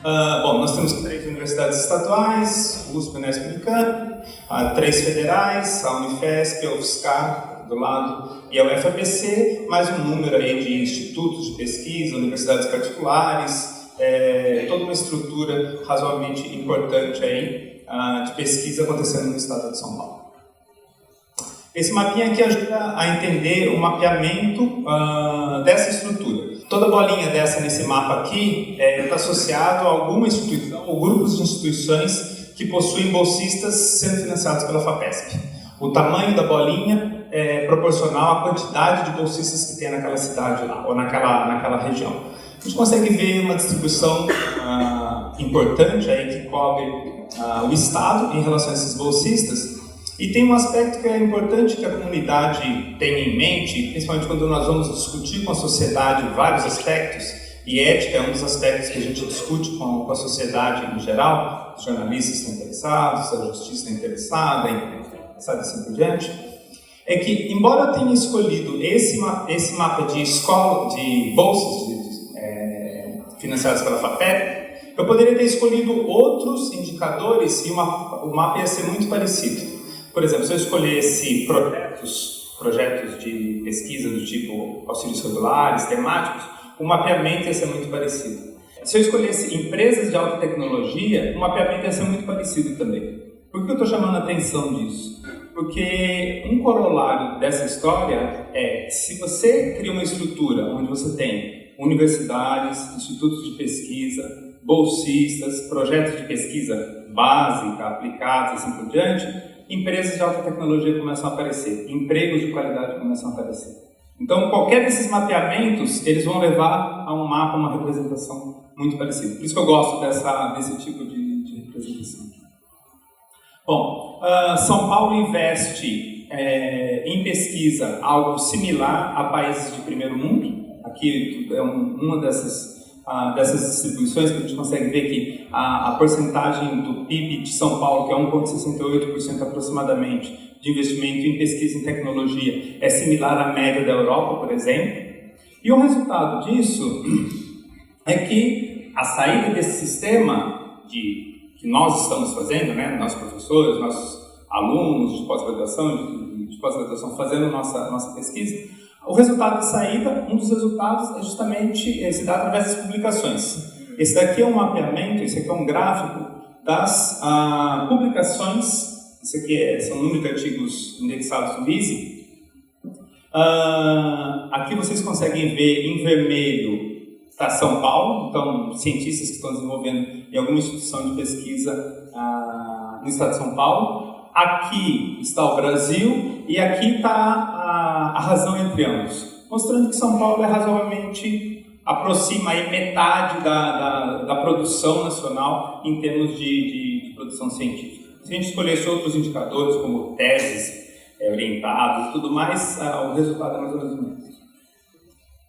Bom, nós temos 3 universidades estaduais, USP, Unesp e Unicamp, 3 federais, a Unifesp, a UFSCar do lado e a UFABC, mais um número aí de institutos de pesquisa, universidades particulares, toda uma estrutura razoavelmente importante aí de pesquisa acontecendo no estado de São Paulo. Esse mapinha aqui ajuda a entender o mapeamento dessa estrutura. Toda bolinha dessa nesse mapa aqui está associado a alguma instituição ou grupos de instituições que possuem bolsistas sendo financiados pela FAPESP. O tamanho da bolinha é proporcional à quantidade de bolsistas que tem naquela cidade lá, ou naquela região. A gente consegue ver uma distribuição importante aí que cobre o Estado em relação a esses bolsistas. E tem um aspecto que é importante que a comunidade tenha em mente, principalmente quando nós vamos discutir com a sociedade vários aspectos, e ética é um dos aspectos que a gente discute com a sociedade em geral, os jornalistas estão interessados, a justiça está interessada, sabe assim por diante, é que, embora eu tenha escolhido esse mapa de escola, de bolsas financiadas pela FAPESP, eu poderia ter escolhido outros indicadores e o mapa ia ser muito parecido. Por exemplo, se eu escolhesse projetos de pesquisa do tipo auxílios regulares, temáticos, o mapeamento ia ser muito parecido. Se eu escolhesse empresas de alta tecnologia, o mapeamento ia ser muito parecido também. Por que eu estou chamando a atenção disso? Porque um corolário dessa história é, se você cria uma estrutura onde você tem universidades, institutos de pesquisa, bolsistas, projetos de pesquisa básica, aplicados e assim por diante, empresas de alta tecnologia começam a aparecer, empregos de qualidade começam a aparecer. Então, qualquer desses mapeamentos, eles vão levar a um mapa, uma representação muito parecida. Por isso que eu gosto desse tipo de representação. Bom, São Paulo investe em pesquisa algo similar a países de primeiro mundo. Aqui é uma dessas distribuições que a gente consegue ver que a porcentagem do PIB de São Paulo, que é 1,68% aproximadamente, de investimento em pesquisa em tecnologia, é similar à média da Europa, por exemplo. E o resultado disso é que a saída desse sistema que nós estamos fazendo, né, nossos professores, nossos alunos de pós-graduação, fazendo nossa pesquisa, o resultado de saída, um dos resultados é justamente esse dado através das publicações. Esse daqui é um mapeamento, esse aqui é um gráfico das publicações, isso aqui são número de artigos indexados no ISE. Aqui vocês conseguem ver em vermelho está São Paulo, então cientistas que estão desenvolvendo em alguma instituição de pesquisa no estado de São Paulo. Aqui está o Brasil e aqui está a razão entre ambos, mostrando que São Paulo razoavelmente aproxima aí metade da produção nacional em termos de produção científica. Se a gente escolhesse outros indicadores, como teses orientadas e tudo mais, o resultado é mais ou menos o mesmo.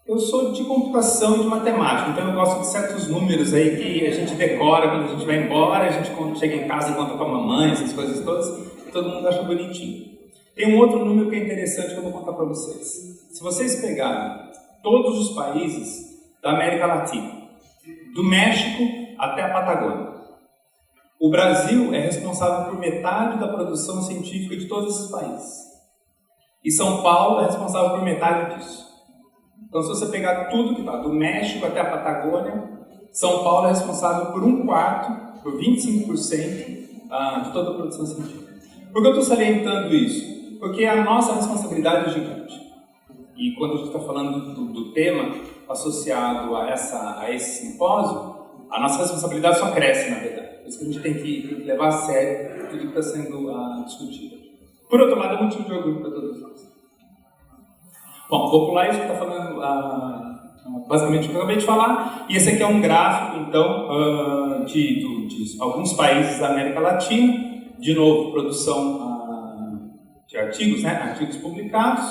Eu sou de computação e de matemática, então eu gosto de certos números aí que a gente decora quando a gente vai embora, a gente quando chega em casa e conta com a mamãe, essas coisas todas, e todo mundo acha bonitinho. Tem um outro número que é interessante que eu vou contar para vocês. Se vocês pegarem todos os países da América Latina, do México até a Patagônia, o Brasil é responsável por metade da produção científica de todos esses países. E São Paulo é responsável por metade disso. Então, se você pegar tudo que está do México até a Patagônia, São Paulo é responsável por 1/4, por 25% de toda a produção científica. Por que eu estou salientando isso? Porque a nossa responsabilidade é gigante. E quando a gente está falando do tema associado a esse simpósio, a nossa responsabilidade só cresce, na verdade. Por isso que a gente tem que levar a sério tudo que está sendo discutido. Por outro lado, é um motivo de orgulho para todos nós. Bom, vou pular isso que está falando basicamente o que eu acabei de falar. E esse aqui é um gráfico, então, de alguns países da América Latina. De novo, produção de artigos, né? Artigos publicados.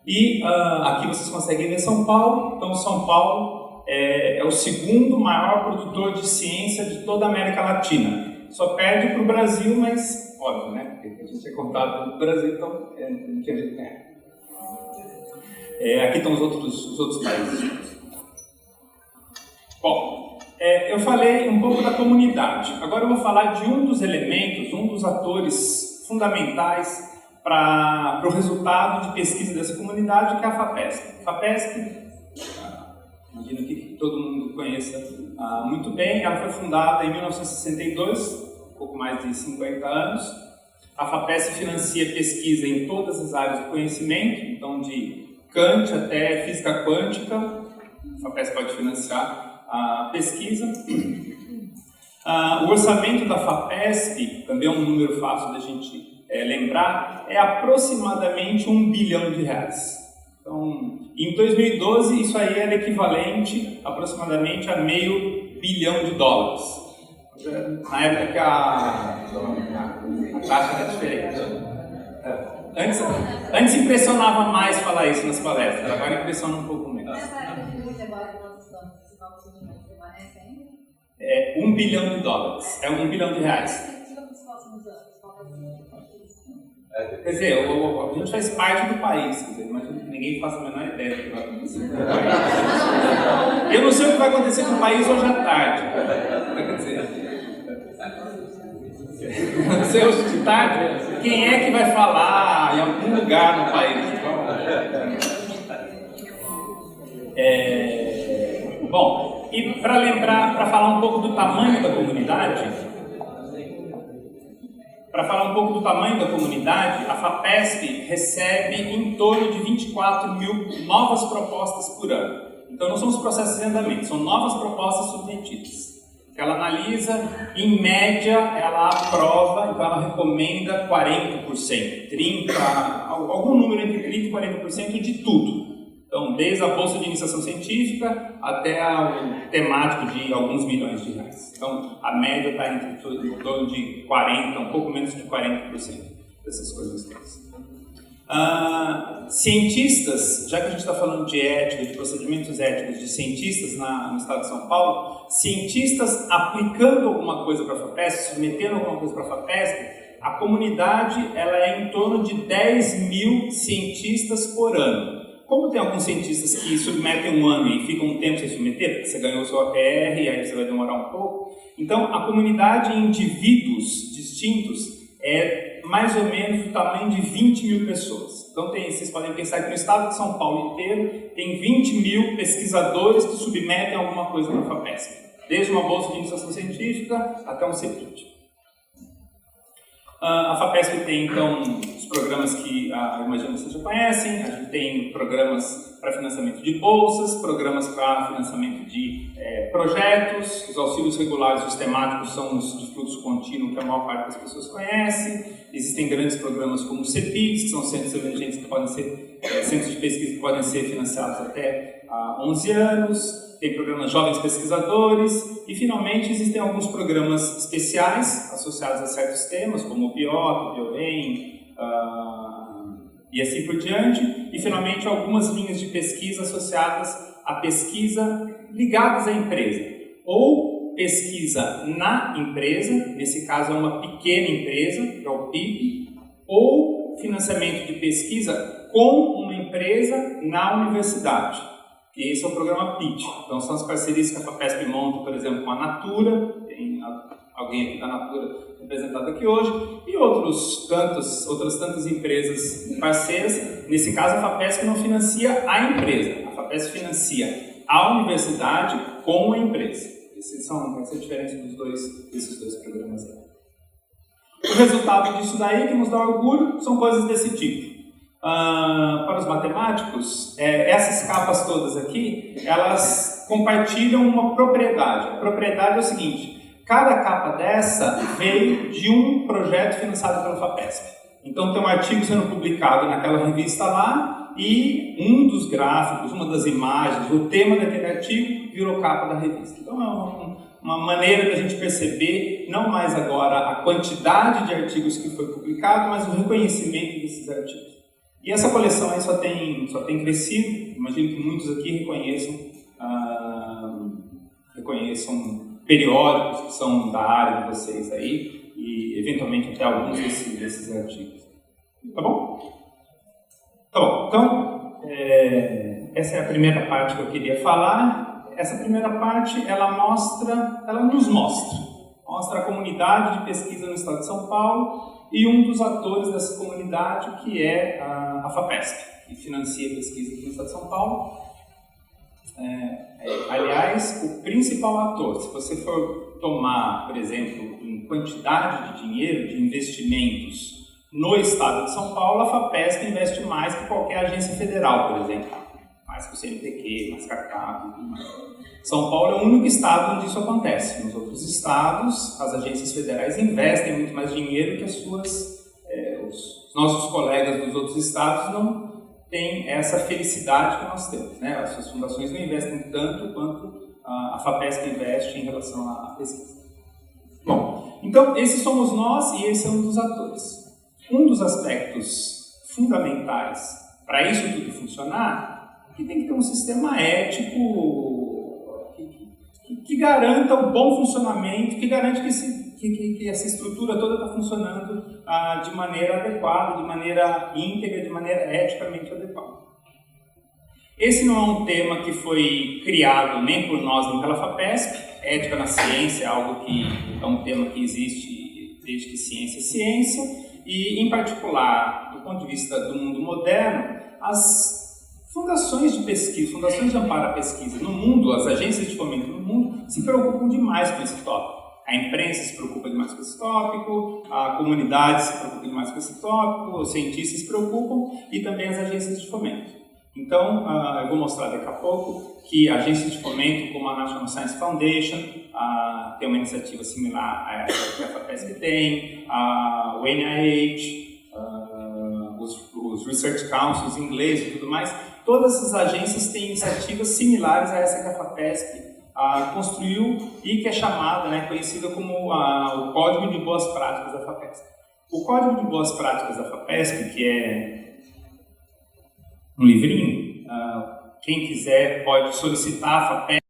E aqui vocês conseguem ver São Paulo. Então, São Paulo é o segundo maior produtor de ciência de toda a América Latina. Só perde para o Brasil, mas óbvio, né? Porque a gente é contado no Brasil, então não tinha jeito ganhar. Aqui estão os outros países. Bom, Eu falei um pouco da comunidade. Agora eu vou falar de um dos elementos, um dos atores fundamentais para o resultado de pesquisa dessa comunidade, que é a FAPESP. A FAPESP, imagino que todo mundo conheça muito bem, ela foi fundada em 1962, um pouco mais de 50 anos. A FAPESP financia pesquisa em todas as áreas do conhecimento, então de Kant até física quântica, a FAPESP pode financiar a pesquisa. O orçamento da FAPESP, também é um número fácil da gente lembrar, é aproximadamente R$1 bilhão. Então, em 2012, isso aí era equivalente aproximadamente a $500 milhão. Na época que a taxa era diferente. Antes impressionava mais falar isso nas palestras, agora impressiona um pouco menos. É $1 bilhão. É $1 bilhão. Quer dizer, a gente faz parte do país, quer dizer, mas ninguém faz a menor ideia do que vai acontecer com o país. Eu não sei o que vai acontecer com o país hoje à tarde. Quer dizer, não sei hoje de tarde, quem é que vai falar em algum lugar no país? Bom, e para falar um pouco do tamanho da comunidade, a FAPESP recebe em torno de 24 mil novas propostas por ano. Então não são os processos em andamento, são novas propostas submetidas. Ela analisa, em média, ela aprova, então ela recomenda 40%, 30%, algum número entre 30% e 40% de tudo. Então, desde a bolsa de iniciação científica até o temático de alguns milhões de reais. Então, a média está em torno de 40%, um pouco menos de 40% dessas coisas todas. Cientistas, já que a gente está falando de ética, de procedimentos éticos de cientistas no estado de São Paulo, cientistas aplicando alguma coisa para a FAPESP, submetendo alguma coisa para a FAPESP, a comunidade ela é em torno de 10 mil cientistas por ano. Como tem alguns cientistas que submetem um ano e ficam um tempo sem submeter, porque você ganhou o seu APR e aí você vai demorar um pouco, então a comunidade em indivíduos distintos é mais ou menos do tamanho de 20 mil pessoas. Então vocês podem pensar que no estado de São Paulo inteiro tem 20 mil pesquisadores que submetem alguma coisa na FAPESP, desde uma bolsa de iniciação científica até um CEPIT. A FAPESP tem, então, os programas que imagino que vocês já conhecem. A gente tem programas para financiamento de bolsas, programas para financiamento de projetos, os auxílios regulares sistemáticos são os de fluxo contínuo, que a maior parte das pessoas conhece. Existem grandes programas como o CEPIT, que são centros emergentes que podem ser, centros de pesquisa que podem ser financiados até 11 anos. Tem programas jovens pesquisadores e, finalmente, existem alguns programas especiais associados a certos temas, como o BIOT, o BIOEM e assim por diante. E, finalmente, algumas linhas de pesquisa associadas à pesquisa ligadas à empresa. Ou pesquisa na empresa, nesse caso é uma pequena empresa, que é o PIB, ou financiamento de pesquisa com uma empresa na universidade. E esse é o programa PIT. Então, são as parcerias que a FAPESP monta, por exemplo, com a Natura, tem alguém aqui da Natura representado aqui hoje, e outras tantas empresas parceiras. Nesse caso, a FAPESP não financia a empresa, a FAPESP financia a universidade com a empresa. Essa é a diferença desses dois programas aí. O resultado disso daí, que nos dá orgulho, são coisas desse tipo. Para os matemáticos, essas capas todas aqui, elas compartilham uma propriedade. A propriedade é o seguinte: cada capa dessa veio de um projeto financiado pela FAPESP. Então tem um artigo sendo publicado naquela revista lá e um dos gráficos, uma das imagens, o tema daquele artigo virou capa da revista. Então é uma maneira da gente perceber, não mais agora a quantidade de artigos que foi publicado, mas o reconhecimento desses artigos. E essa coleção aí só tem crescido. Imagino que muitos aqui reconheçam periódicos que são da área de vocês aí e eventualmente até alguns desses artigos. Tá bom? Tá bom. Então, essa é a primeira parte que eu queria falar. essa primeira parte, ela nos mostra a comunidade de pesquisa no estado de São Paulo e um dos atores dessa comunidade, que é a FAPESP, que financia a pesquisa aqui no estado de São Paulo. Aliás, o principal ator, se você for tomar, por exemplo, em quantidade de dinheiro, de investimentos no estado de São Paulo, a FAPESP investe mais que qualquer agência federal, por exemplo, mais que o CNPq, mais que a CAP, tudo mais. São Paulo é o único estado onde isso acontece. Nos outros estados, as agências federais investem muito mais dinheiro que os nossos colegas dos outros estados não têm essa felicidade que nós temos, né? As suas fundações não investem tanto quanto a FAPESP investe em relação à pesquisa. Bom, então esses somos nós e esse é um dos atores. Um dos aspectos fundamentais para isso tudo funcionar é que tem que ter um sistema ético que garanta o bom funcionamento, que garante que essa estrutura toda está funcionando de maneira adequada, de maneira íntegra, de maneira eticamente adequada. Esse não é um tema que foi criado nem por nós nem pela FAPESP. Ética na ciência é algo que é um tema que existe desde que ciência é ciência, e em particular, do ponto de vista do mundo moderno, as fundações de pesquisa, fundações de amparo à pesquisa no mundo, as agências de fomento no mundo, se preocupam demais com esse tópico. A imprensa se preocupa demais com esse tópico, a comunidade se preocupa demais com esse tópico, os cientistas se preocupam e também as agências de fomento. Então, eu vou mostrar daqui a pouco que agências de fomento como a National Science Foundation tem uma iniciativa similar a essa que a FAPESP tem, o NIH, os Research Councils ingleses e tudo mais. Todas essas agências têm iniciativas similares a essa que a FAPESP construiu e que é chamada, conhecida como o Código de Boas Práticas da FAPESP. O Código de Boas Práticas da FAPESP, que é um livrinho, quem quiser pode solicitar a FAPESP,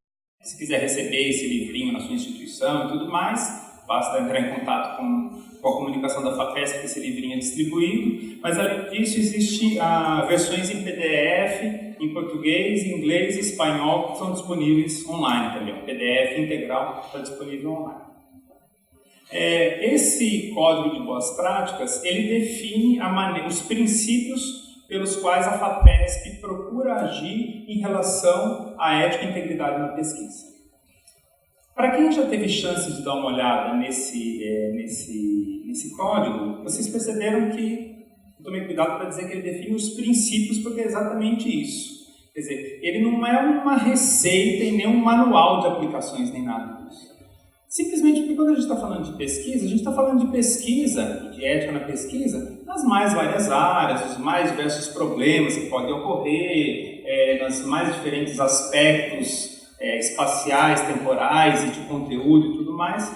se quiser receber esse livrinho na sua instituição e tudo mais, basta entrar em contato com a comunicação da FAPESP, que esse livrinho é distribuído, mas além disso existem versões em PDF, em português, inglês e espanhol, que são disponíveis online também. O PDF integral está disponível online. Esse Código de Boas Práticas, ele define os princípios pelos quais a FAPESP procura agir em relação à ética e integridade na pesquisa. Para quem já teve chance de dar uma olhada nesse código, vocês perceberam que eu tomei cuidado para dizer que ele define os princípios, porque é exatamente isso. Quer dizer, ele não é uma receita e nem um manual de aplicações, nem nada disso. Simplesmente porque quando a gente está falando de pesquisa, a gente está falando de pesquisa, de ética na pesquisa, nas mais várias áreas, os mais diversos problemas que podem ocorrer, nos mais diferentes aspectos espaciais, temporais e de conteúdo e tudo mais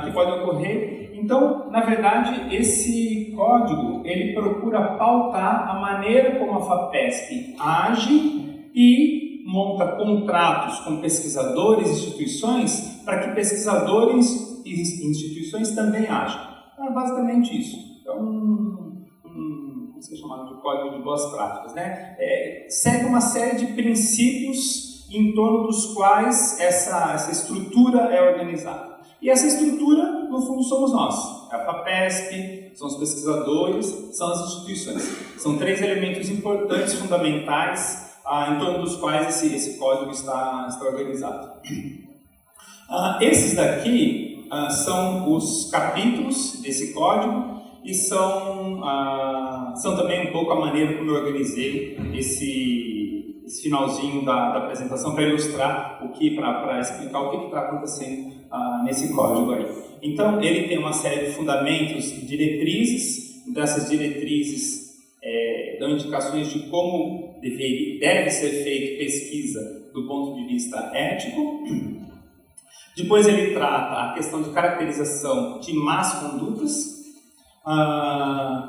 que podem ocorrer. Então, na verdade, esse código ele procura pautar a maneira como a FAPESP age e monta contratos com pesquisadores e instituições para que pesquisadores e instituições também ajam. Então, é basicamente isso. Então, como se chama de Código de Boas Práticas, segue uma série de princípios em torno dos quais essa estrutura é organizada. E essa estrutura, no fundo, somos nós. É a FAPESP, são os pesquisadores, são as instituições. São três elementos importantes, fundamentais, em torno dos quais esse código está organizado. Esses daqui são os capítulos desse código e são também um pouco a maneira como eu organizei esse finalzinho da apresentação para ilustrar para explicar o que está acontecendo nesse código aí. Então, ele tem uma série de fundamentos e diretrizes. Dessas diretrizes dão indicações de como deve ser feita pesquisa do ponto de vista ético. Depois ele trata a questão de caracterização de más condutas,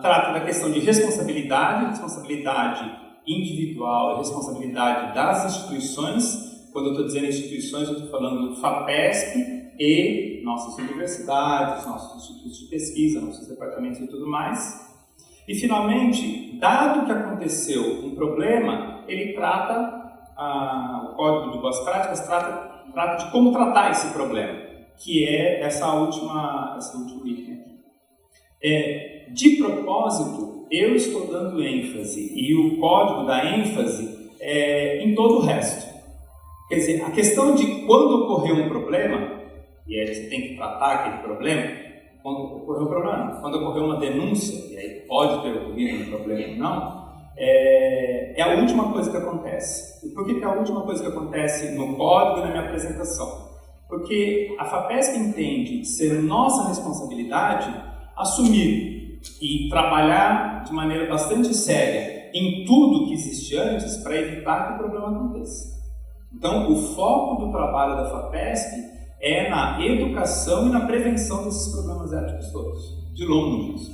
trata da questão de responsabilidade individual e responsabilidade das instituições. Quando eu estou dizendo instituições, eu estou falando do FAPESP e nossas universidades, nossos institutos de pesquisa, nossos departamentos e tudo mais. E, finalmente, dado que aconteceu um problema, ele trata o Código de Boas Práticas trata de como tratar esse problema, que é essa última item aqui. De propósito, eu estou dando ênfase, e o código dá ênfase em todo o resto. Quer dizer, a questão de quando ocorreu um problema, e aí você tem que tratar aquele problema, quando ocorreu um problema, quando ocorreu uma denúncia, e aí pode ter ocorrido um problema ou não, é a última coisa que acontece. E por que é a última coisa que acontece no código e na minha apresentação? Porque a FAPESP entende ser nossa responsabilidade assumir e trabalhar de maneira bastante séria em tudo que existe antes para evitar que o problema aconteça. Então, o foco do trabalho da FAPESP é na educação e na prevenção desses problemas éticos todos. De longe disso.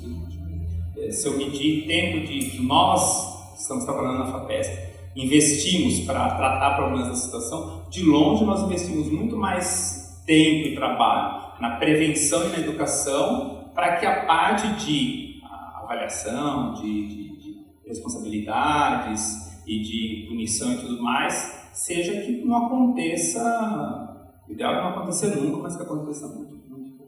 Se eu medir tempo de nós que estamos trabalhando na FAPESP, investimos para tratar problemas da situação, de longe nós investimos muito mais tempo e trabalho na prevenção e na educação para que a parte de avaliação, de responsabilidades e de punição e tudo mais, seja que não aconteça, o ideal é não acontecer nunca, mas que aconteça muito pouco.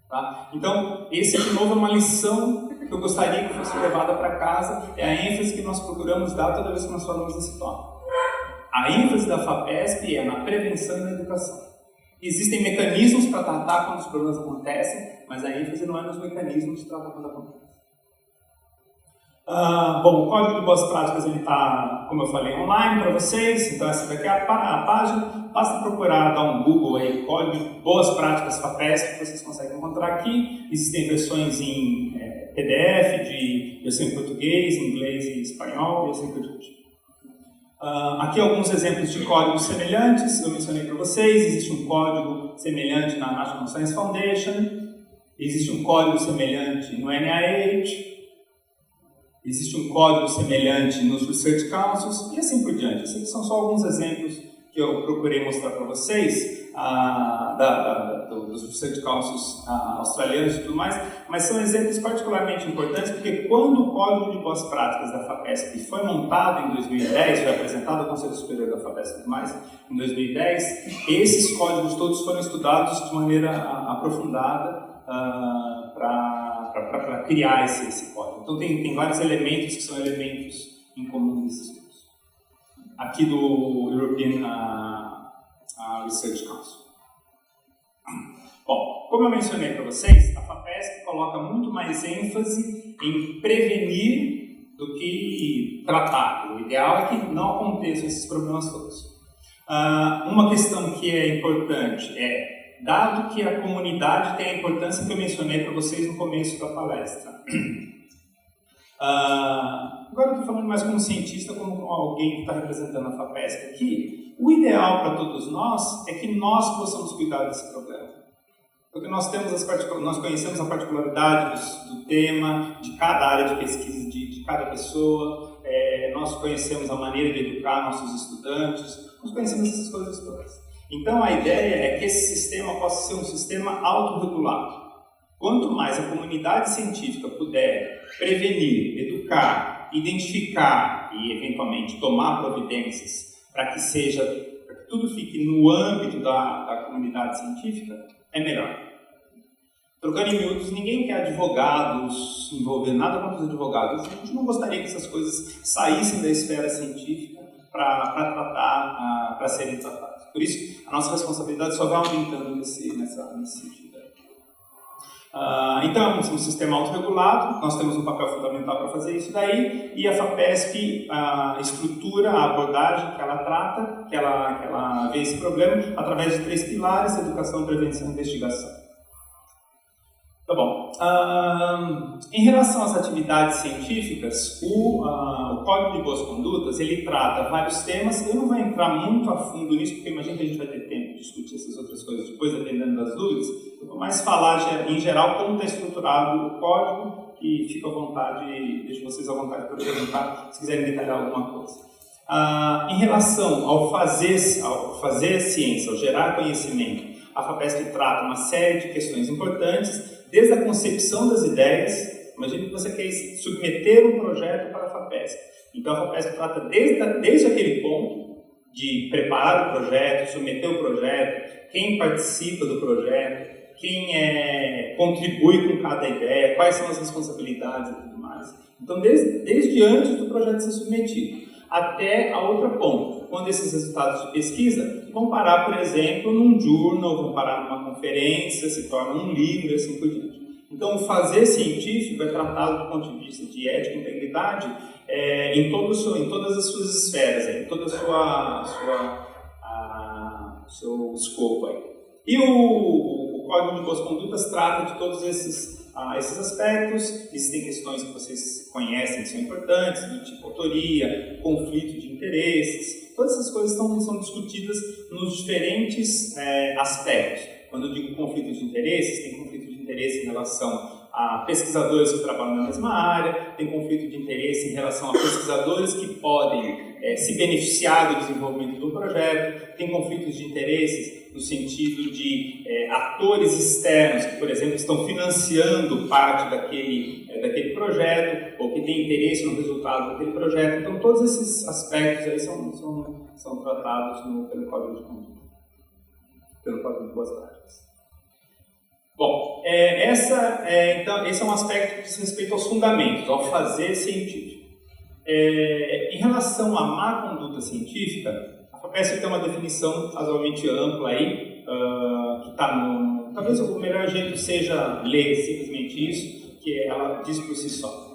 Tá? Então, esse de novo é uma lição que eu gostaria que fosse levada para casa, é a ênfase que nós procuramos dar toda vez que nós falamos desse tópico. A ênfase da FAPESP é na prevenção e na educação. Existem mecanismos para tratar quando os problemas acontecem, mas a ênfase não é nos mecanismos de tratar quando acontece. Bom, o Código de Boas Práticas está, como eu falei, online para vocês, então essa daqui é a página. Basta procurar, dar um Google aí, Código de Boas Práticas FAPESP, que vocês conseguem encontrar aqui. Existem versões em PDF, versão em português, inglês e espanhol, e assim por diante. Aqui alguns exemplos de códigos semelhantes, eu mencionei para vocês. Existe um código semelhante na National Science Foundation, existe um código semelhante no NIH, existe um código semelhante nos Research Councils e assim por diante. Esses são só alguns exemplos que eu procurei mostrar para vocês dos Research Councils australianos e tudo mais, mas são exemplos particularmente importantes porque quando o Código de Boas Práticas da FAPESP foi montado em 2010, foi apresentado ao Conselho Superior da FAPESP e tudo mais, em 2010, esses códigos todos foram estudados de maneira aprofundada para criar esse código. Então tem vários elementos que são elementos em comum nesses estudos. Aqui do European Research Council. Bom, como eu mencionei para vocês, a FAPESP coloca muito mais ênfase em prevenir do que tratar. O ideal é que não aconteçam esses problemas todos. Uma questão que é importante dado que a comunidade tem a importância que eu mencionei para vocês no começo da palestra. Agora eu estou falando mais como cientista, como alguém que está representando a FAPESP aqui. O ideal para todos nós é que nós possamos cuidar desse problema. Porque nós conhecemos a particularidade do tema, de cada área de pesquisa de cada pessoa, nós conhecemos a maneira de educar nossos estudantes, nós conhecemos essas coisas todas. Então a ideia é que esse sistema possa ser um sistema autorregulado. Quanto mais a comunidade científica puder prevenir, educar, identificar e eventualmente tomar providências para que tudo fique no âmbito da comunidade científica, é melhor. Trocando em miúdos, ninguém quer advogados envolvendo, nada contra os advogados. A gente não gostaria que essas coisas saíssem da esfera científica para serem tratadas. Por isso, a nossa responsabilidade só vai aumentando nesse sentido. Então, é um sistema autorregulado, nós temos um papel fundamental para fazer isso daí, e a FAPESP estrutura a abordagem que ela trata, que ela vê esse problema, através de 3 pilares: educação, prevenção e investigação. Tá bom. Em relação às atividades científicas, o Código de Boas Condutas, ele trata vários temas. Eu não vou entrar muito a fundo nisso, porque imagino que a gente vai ter tempo de discutir essas outras coisas depois, dependendo das dúvidas. Eu vou mais falar, em geral, como está estruturado o código, e fico à vontade, deixo vocês à vontade para perguntar, se quiserem detalhar alguma coisa. Em relação ao fazer ciência, ao gerar conhecimento, a FAPESP trata uma série de questões importantes, desde a concepção das ideias. Imagine que você quer submeter um projeto para a FAPESP. Então a FAPESP trata desde aquele ponto, de preparar o projeto, submeter o projeto, quem participa do projeto, quem contribui com cada ideia, quais são as responsabilidades e tudo mais. Então, desde antes do projeto ser submetido, até a outra ponta, quando esses resultados de pesquisa vão parar, por exemplo, num journal, vão parar numa conferência, se torna um livro e assim por diante. Então, o fazer científico é tratado do ponto de vista de ética e integridade em todas as suas esferas, em todo o seu escopo. Aí. E o Código de Boas Condutas trata de todos esses aspectos. Existem questões que vocês conhecem que são importantes, do tipo autoria, conflito de interesses. Todas essas coisas são discutidas nos diferentes aspectos. Quando eu digo conflito de interesses, tem conflito de interesse em relação a pesquisadores que trabalham na mesma área, tem conflito de interesse em relação a pesquisadores que podem se beneficiar do desenvolvimento do projeto, tem conflitos de interesses no sentido de atores externos que, por exemplo, estão financiando parte daquele projeto ou que têm interesse no resultado daquele projeto. Então, todos esses aspectos aí são tratados pelo Código de Conduta, pelo Código de Boas Práticas. Bom, então, esse é um aspecto que diz respeito aos fundamentos, ao fazer científico. Em relação à má conduta científica, a FAPESP tem uma definição razoavelmente ampla aí, que está no... Talvez o melhor jeito seja ler simplesmente isso, que ela diz por si só.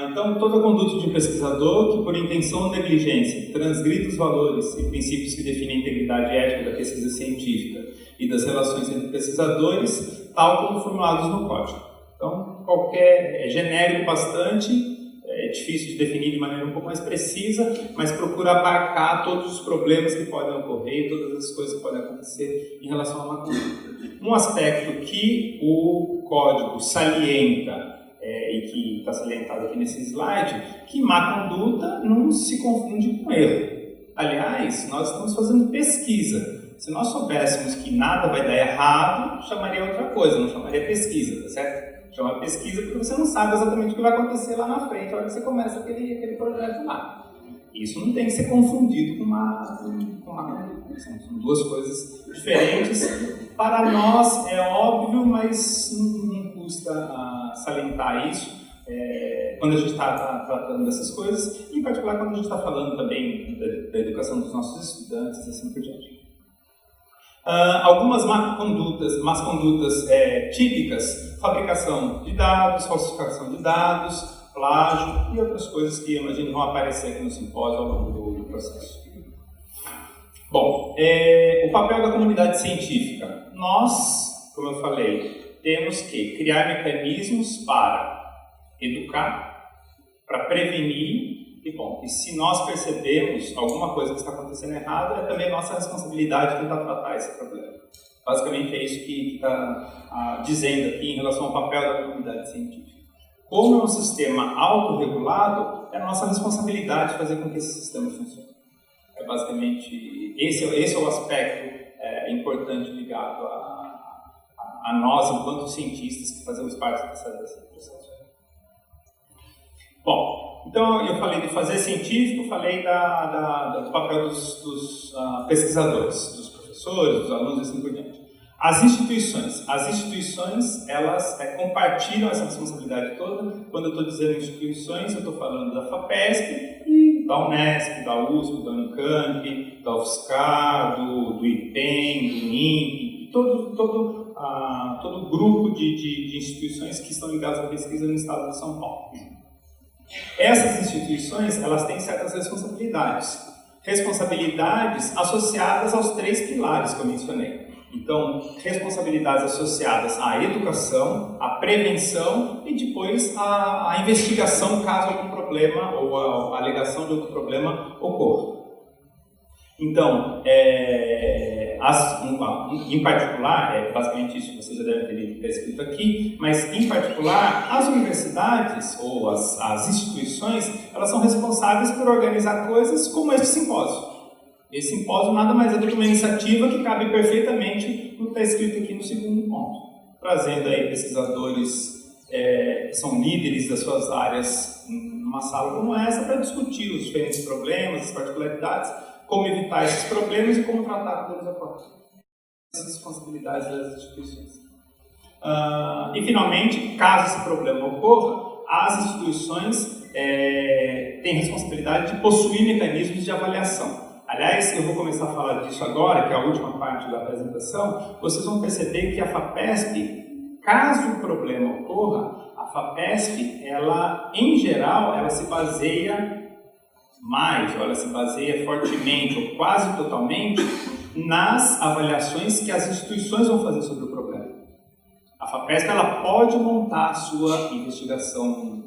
Então, toda conduta de um pesquisador que, por intenção ou negligência, transgride os valores e princípios que definem a integridade ética da pesquisa científica e das relações entre pesquisadores, tal como formulados no Código. Então, é genérico bastante, é difícil de definir de maneira um pouco mais precisa, mas procura abarcar todos os problemas que podem ocorrer, todas as coisas que podem acontecer em relação à má conduta. Um aspecto que o Código salienta, e que está salientado aqui nesse slide, que má conduta não se confunde com erro. Aliás, nós estamos fazendo pesquisa. Se nós soubéssemos que nada vai dar errado, chamaria outra coisa, não chamaria pesquisa, tá certo? Chama pesquisa porque você não sabe exatamente o que vai acontecer lá na frente, na hora que você começa aquele projeto lá. Isso não tem que ser confundido com má conduta. São duas coisas diferentes. Para nós é óbvio, mas não custa salientar isso quando a gente está tratando dessas coisas, em particular quando a gente está falando também da educação dos nossos estudantes e assim por diante. Algumas más condutas típicas: fabricação de dados, falsificação de dados, plágio e outras coisas que eu imagino vão aparecer aqui no simpósio ao longo do processo. Bom, o papel da comunidade científica. Nós, como eu falei, temos que criar mecanismos para educar, para prevenir. E se nós percebemos alguma coisa que está acontecendo errado, é também nossa responsabilidade tentar tratar esse problema. Basicamente é isso que está dizendo aqui em relação ao papel da comunidade científica. Como é um sistema autorregulado, é nossa responsabilidade fazer com que esse sistema funcione. Basicamente, esse é o aspecto importante ligado a nós, enquanto cientistas, que fazemos parte desse processo. Bom, então eu falei do fazer científico, falei do papel dos pesquisadores, dos professores, dos alunos e assim por diante. As instituições elas compartilham essa responsabilidade toda. Quando eu estou dizendo instituições, eu estou falando da FAPESP e da Unesp, da USP, da Unicamp, da UFSCar, do IPEM, do INPE, todo grupo de instituições que estão ligadas à pesquisa no estado de São Paulo. Essas instituições, elas têm certas responsabilidades associadas aos 3 pilares que eu mencionei. Então, responsabilidades associadas à educação, à prevenção e depois à investigação caso algum problema ou a alegação de algum problema ocorra. Então, em particular, basicamente isso que vocês já devem ter lido escrito aqui, mas em particular, as universidades ou as instituições, elas são responsáveis por organizar coisas como este simpósio. Esse simpósio nada mais é do que uma iniciativa que cabe perfeitamente no que está escrito aqui no segundo ponto, trazendo aí pesquisadores que são líderes das suas áreas numa sala como essa para discutir os diferentes problemas, as particularidades, como evitar esses problemas e como tratar quando eles ocorrem. As responsabilidades das instituições. E, finalmente, caso esse problema ocorra, as instituições têm responsabilidade de possuir mecanismos de avaliação. Aliás, eu vou começar a falar disso agora, que é a última parte da apresentação. Vocês vão perceber que a FAPESP, caso o problema ocorra, a FAPESP, ela, em geral, ela se baseia mais, ou ela se baseia fortemente, ou quase totalmente, nas avaliações que as instituições vão fazer sobre o problema. A FAPESP, ela pode montar a sua investigação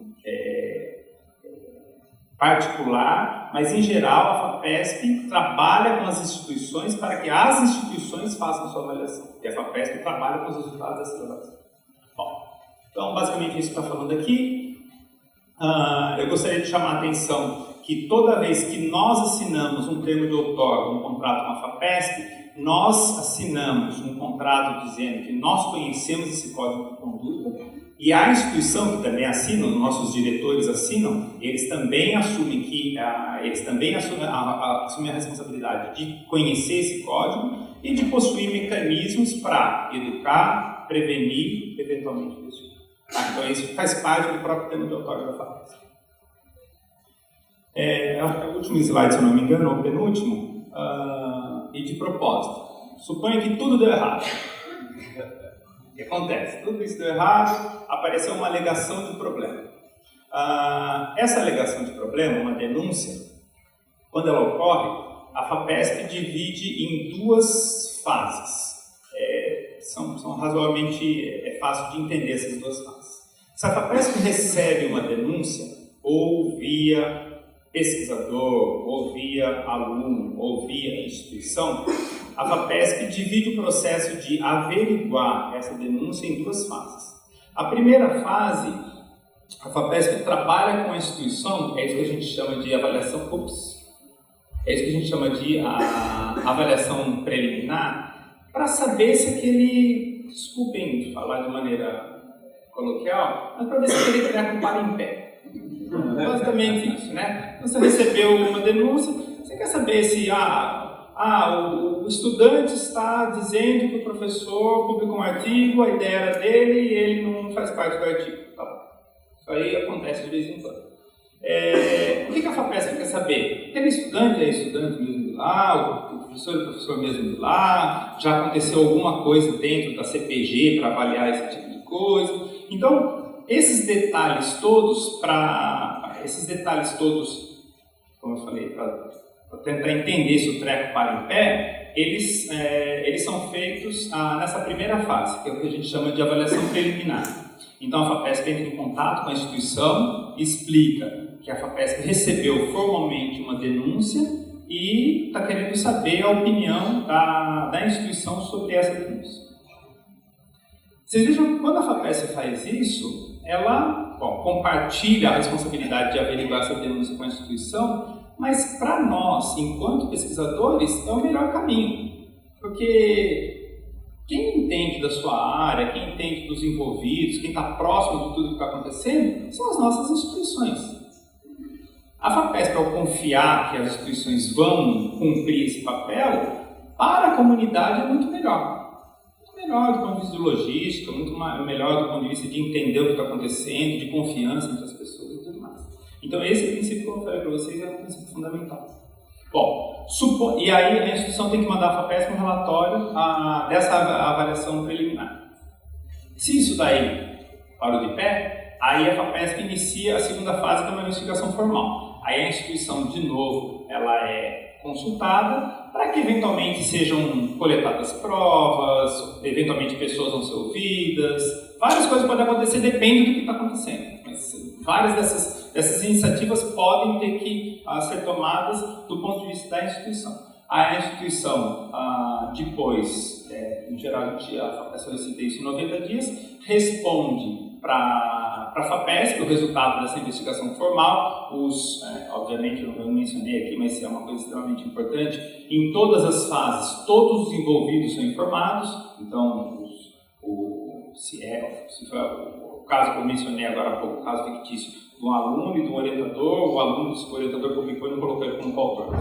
particular, mas, em geral, a FAPESP trabalha com as instituições para que as instituições façam a sua avaliação. E a FAPESP trabalha com os resultados dessa avaliação. Bom, então, basicamente, isso que está falando aqui. Eu gostaria de chamar a atenção que toda vez que nós assinamos um termo de outorga, um contrato com a FAPESP, nós assinamos um contrato dizendo que nós conhecemos esse código de conduta e a instituição que também assina, os nossos diretores assinam, eles também assumem assumem a responsabilidade de conhecer esse código e de possuir mecanismos para educar, prevenir, eventualmente investigar. Então isso faz parte do próprio termo de outorga da FAPESP. O último slide, se eu não me engano, ou o penúltimo, e de propósito. Suponha que tudo deu errado. O que acontece? Tudo isso deu errado, apareceu uma alegação de problema. Essa alegação de problema, uma denúncia, quando ela ocorre, a FAPESP divide em duas fases. São razoavelmente fácil de entender essas duas fases. Se a FAPESP recebe uma denúncia, ou via pesquisador, ou via aluno, ou via instituição, a FAPESP divide o processo de averiguar essa denúncia em duas fases. A primeira fase, a FAPESP trabalha com a instituição, é isso que a gente chama de avaliação, é isso que a gente chama de avaliação preliminar, para saber se aquele, desculpem falar de maneira coloquial, mas para ver se aquele treco para em pé. Basicamente isso, né? Você recebeu uma denúncia, você quer saber se o estudante está dizendo que o professor publicou um artigo, a ideia era dele e ele não faz parte do artigo. Tá bom. Isso aí acontece de vez em quando. O que a FAPESP quer saber? Aquele estudante é estudante mesmo de lá, o professor é professor mesmo de lá, já aconteceu alguma coisa dentro da CPG para avaliar esse tipo de coisa. Então, esses detalhes todos, como eu falei, para tentar entender se o treco para em pé, eles são feitos nessa primeira fase, que é o que a gente chama de avaliação preliminar. Então a FAPESP entra em contato com a instituição, explica que a FAPESP recebeu formalmente uma denúncia e está querendo saber a opinião da instituição sobre essa denúncia. Vocês vejam que quando a FAPESP faz isso, ela compartilha a responsabilidade de averiguar essa denúncia com a instituição, mas para nós, enquanto pesquisadores, é o melhor caminho. Porque quem entende da sua área, quem entende dos envolvidos, quem está próximo de tudo que está acontecendo, são as nossas instituições. A FAPESP, ao confiar que as instituições vão cumprir esse papel, para a comunidade é muito melhor. Melhor do ponto de vista de logística, muito melhor do ponto de vista de entender o que está acontecendo, de confiança entre as pessoas e tudo mais. Então esse princípio que eu falei para vocês é um princípio fundamental. Bom, e aí a instituição tem que mandar à FAPESP um relatório dessa avaliação preliminar. Se isso daí parou de pé, aí a FAPESP inicia a segunda fase, que é uma investigação formal. Aí a instituição, de novo, ela é consultada para que eventualmente sejam coletadas provas, eventualmente pessoas vão ser ouvidas, várias coisas podem acontecer, depende do que está acontecendo. Mas várias dessas iniciativas podem ter que ser tomadas do ponto de vista da instituição. A instituição, depois, em geral, a FAPESP solicita isso em 90 dias, responde para a FAPESP o resultado dessa investigação formal. Obviamente, eu não mencionei aqui, mas é uma coisa extremamente importante. Em todas as fases, todos os envolvidos são informados. Então, se foi o caso que eu mencionei agora há pouco, o caso fictício do aluno e do orientador, o aluno disse que o orientador publicou e não colocou ele como coautor.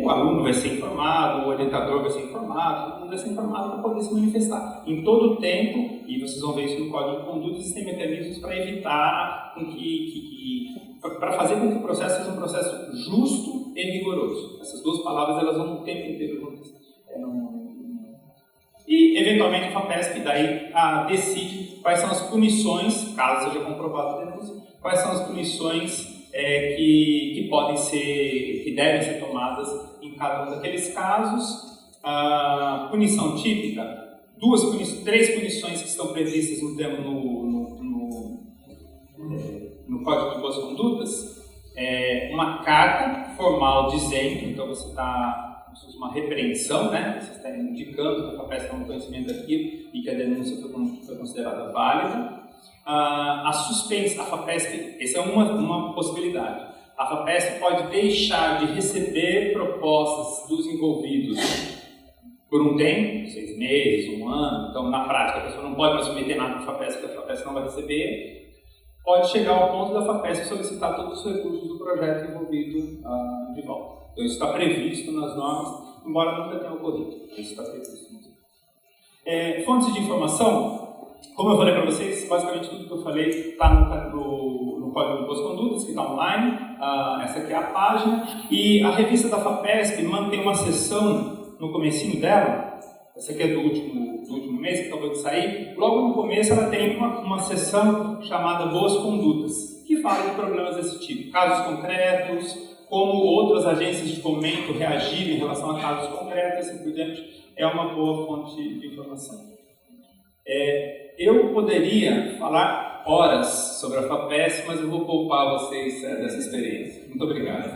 O aluno vai ser informado, o orientador vai ser informado, todo mundo vai ser informado para poder se manifestar. Em todo o tempo, e vocês vão ver isso no Código de Conduta, existem mecanismos para evitar para fazer com que o processo seja um processo justo e rigoroso. Essas duas palavras elas vão o tempo inteiro juntas. E, eventualmente, a FAPESP daí decide quais são as punições, caso seja comprovado a denúncia, quais são as punições que podem ser, que devem ser tomadas em cada um daqueles casos. Punição típica, três punições que estão previstas no Código de Boas Condutas. Uma carta formal dizendo, então você está uma repreensão, né? Você está indicando que a FAPESP tem um conhecimento daquilo e que a denúncia foi considerada válida. A FAPESP, essa é uma possibilidade. A FAPESP pode deixar de receber propostas dos envolvidos por um tempo, 6 meses, 1 ano. Então, na prática, a pessoa não pode mais submeter nada para a FAPESP, porque a FAPESP não vai receber. Pode chegar ao ponto da FAPESP solicitar todos os recursos do projeto envolvido de volta. Então, isso está previsto nas normas, embora nunca tenha ocorrido. Isso está previsto. Fontes de informação, como eu falei para vocês, basicamente tudo que eu falei está no Código de Boas Condutas, que está online. Essa aqui é a página. E a revista da FAPESP mantém uma seção no comecinho dela. Essa aqui é do último mês, que acabou de sair. Logo no começo ela tem uma seção chamada Boas Condutas, que fala de problemas desse tipo. Casos concretos, como outras agências de fomento reagirem em relação a casos concretos, assim por diante. É uma boa fonte de informação. Eu poderia falar horas sobre a FAPESP, mas eu vou poupar vocês dessa experiência. Muito obrigado.